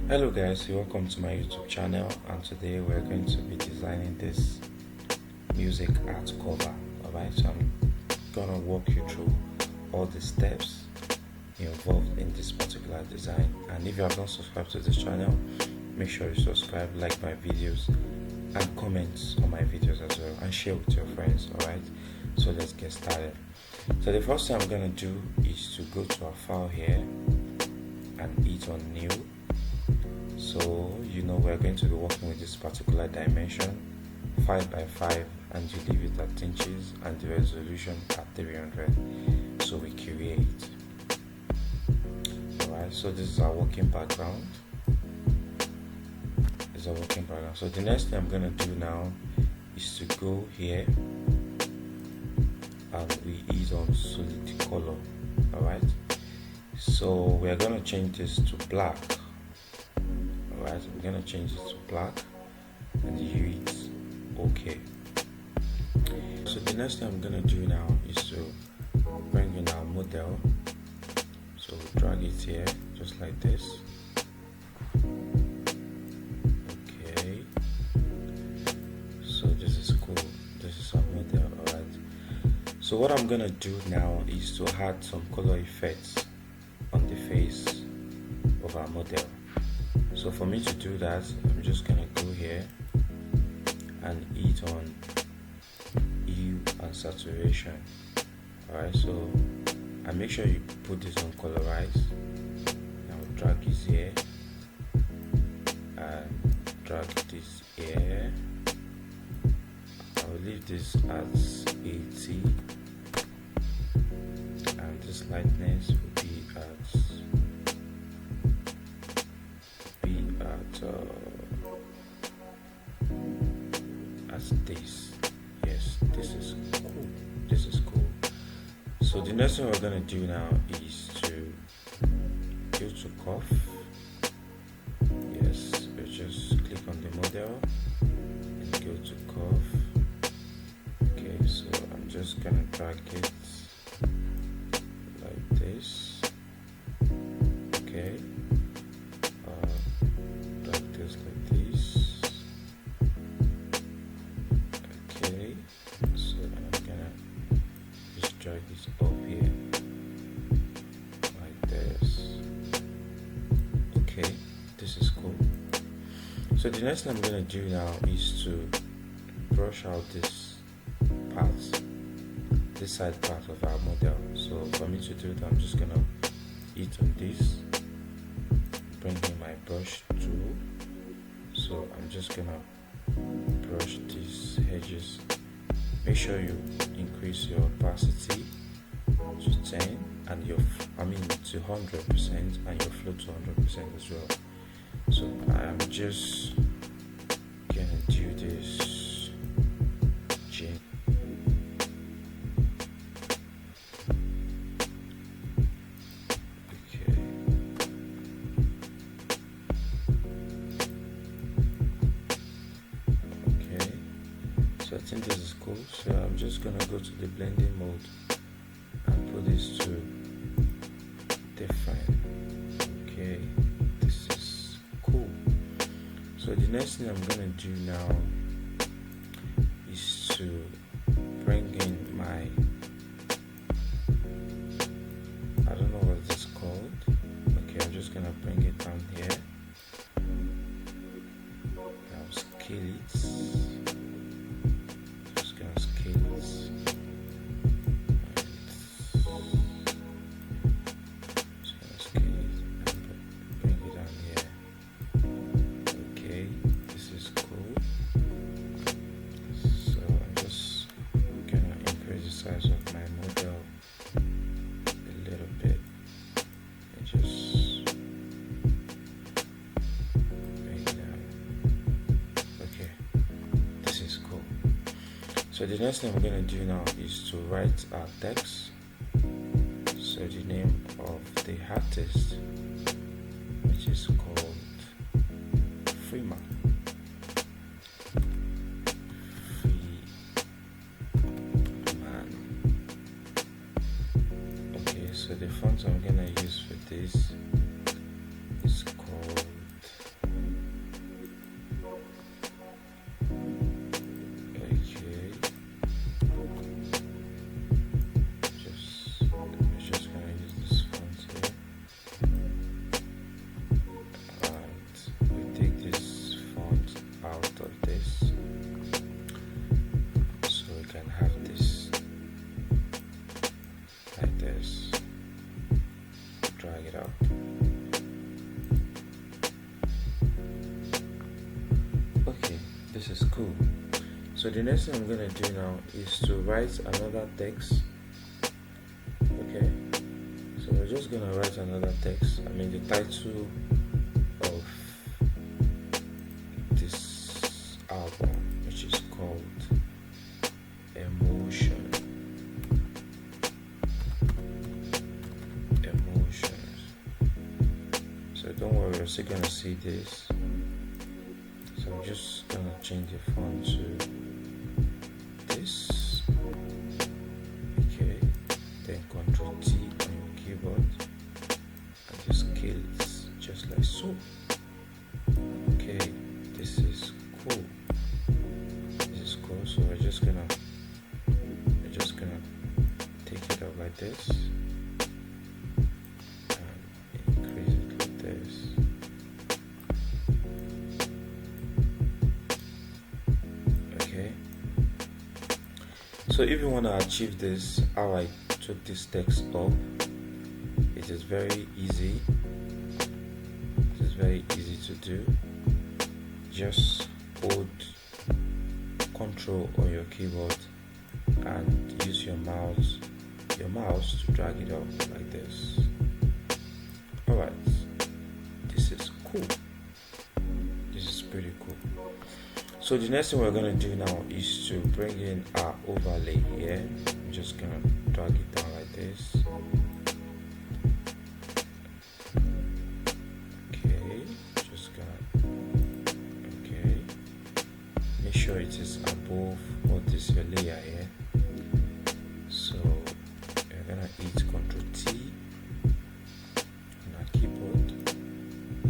Hello guys, welcome to my YouTube channel, and today we're going to be designing this music art cover. Alright, so I'm gonna walk you through all the steps involved in this particular design. And if you have not subscribed to this channel, make sure you subscribe, like my videos, and comment on my videos as well, and share with your friends. Alright, so let's get started. So the first thing I'm gonna do is to go to our file here and hit on new. So we're going to be working with this particular dimension 5 by 5, and you leave it at inches and the resolution at 300. So we create. Alright, so this is our working background. So the next thing I'm gonna do now is to go here and we hit on solid color. Alright, so we're gonna change this to black. Alright, so we're gonna change it to black and you hit OK. So the next thing I'm gonna do now is to bring in our model. So we drag it here just like this. Okay, so this is cool. This is our model. Alright, so what I'm gonna do now is to add some color effects on the face of our model. So for me to do that, I'm just gonna go here and hit on hue and saturation. Alright, so and make sure you put this on colorize. Now drag this here and drag this here. I will leave this at 80 and this lightness will be at this. Yes, this is cool. So the next thing we're gonna do now is to go to curve. Yes, we just click on the model and go to curve. Okay, so I'm just gonna drag it like this. Okay, drag this like this. Okay, so I'm gonna just drag this up here like this. Okay, this is cool. So the next thing I'm gonna do now is to brush out this side part of our model. So for me to do that, I'm just gonna hit on this, bring in my brush tool. So I'm just gonna brush these edges. Make sure you increase your opacity to 10 and to 100% and your flow to 100% as well. So I'm just gonna do this gently. So I think this is cool. So I'm just gonna go to the blending mode and put this to different. Okay, this is cool. So the next thing I'm gonna do now is to bring in my, I don't know what this is called. Okay, I'm just gonna bring it down here. I'll scale it. Size of my model a little bit and just bring it down. Okay, this is cool. So the next thing we're gonna do now is to write our text. So the name of the artist, which is called Freeman. So the font I'm gonna use for this is called this is cool. So the next thing I'm gonna do now is to write another text. Okay, so we're just gonna write another text. I mean the title of this album, which is called Emotions. So don't worry, you're still gonna see this. So I'm just gonna change the font to this. Okay, then Ctrl T on your keyboard and just scale it just like so. Okay, this is cool. This is cool. So we're just gonna take it up like this and increase it like this. Okay. So if you want to achieve this, how I took this text up, it is very easy. It is very easy to do. Just hold Control on your keyboard and use your mouse to drag it up like this. Alright, this is cool. This is pretty cool. So the next thing we're going to do now is to bring in our overlay here. I'm just going to drag it down like this. Okay, just gonna, okay, make sure it is above what is your layer here. So you're gonna hit Ctrl T on our keyboard,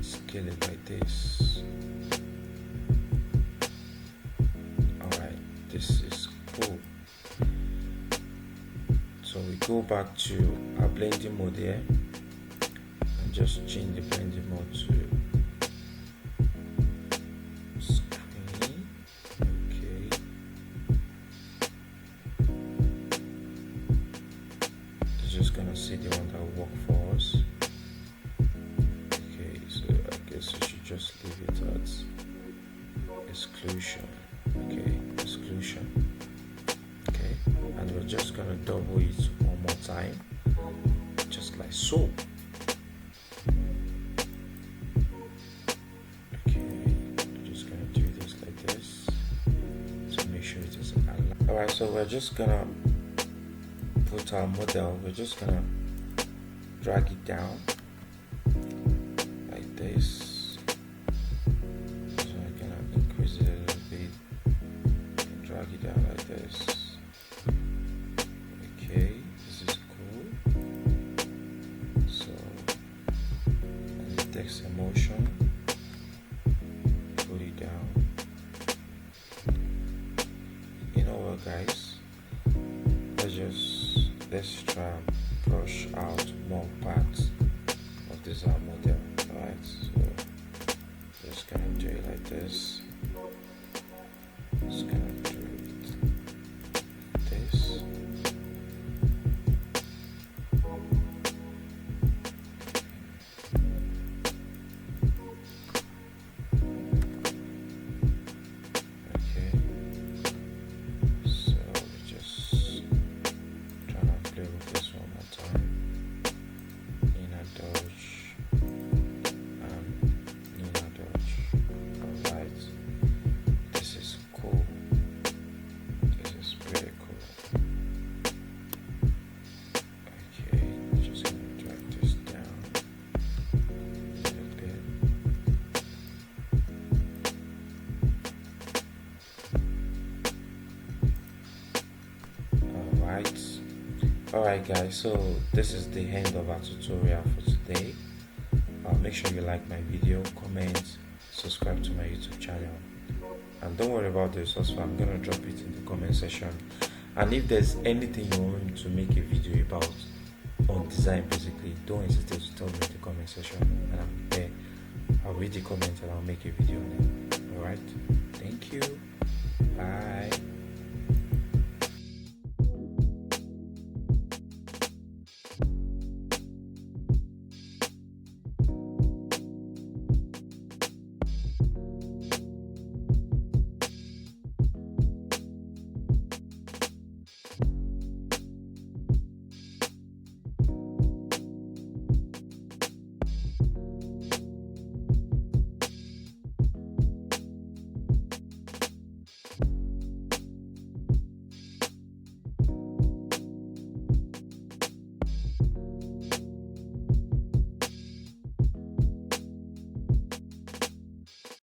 scale it like this. Alright, this is cool. So we go back to our blending mode here and just change the blending mode to screen. Okay. It's just gonna see the one that will work for us. Okay, so I guess we should just leave it at exclusion. Okay, exclusion. Okay, and we're just gonna double it one more time, just like so. Okay, just gonna do this like this to make sure it is aligned. Alright, so we're just gonna put our model, we're just gonna drag it down like this. So I'm gonna increase it a little bit and drag it down like this. Okay, this is cool. So, and the text emotion, put it down. You know what, guys? Let's try and brush out more parts of this model. Alright, so just gonna do it like this. Just gonna do it like this. Okay, so we just try and play with this one more time. Inner dodge and inner dodge. Alright, this is cool. This is pretty cool. Okay, just gonna drag this down a little bit. Alright guys, so this is the end of our tutorial for today. Make sure you like my video, comment, subscribe to my YouTube channel, and don't worry about the resource file. I'm gonna drop it in the comment section. And if there's anything you want me to make a video about on design, basically, don't hesitate to tell me in the comment section, and I'm there. I'll read the comments and I'll make a video on it. Alright, thank you, bye.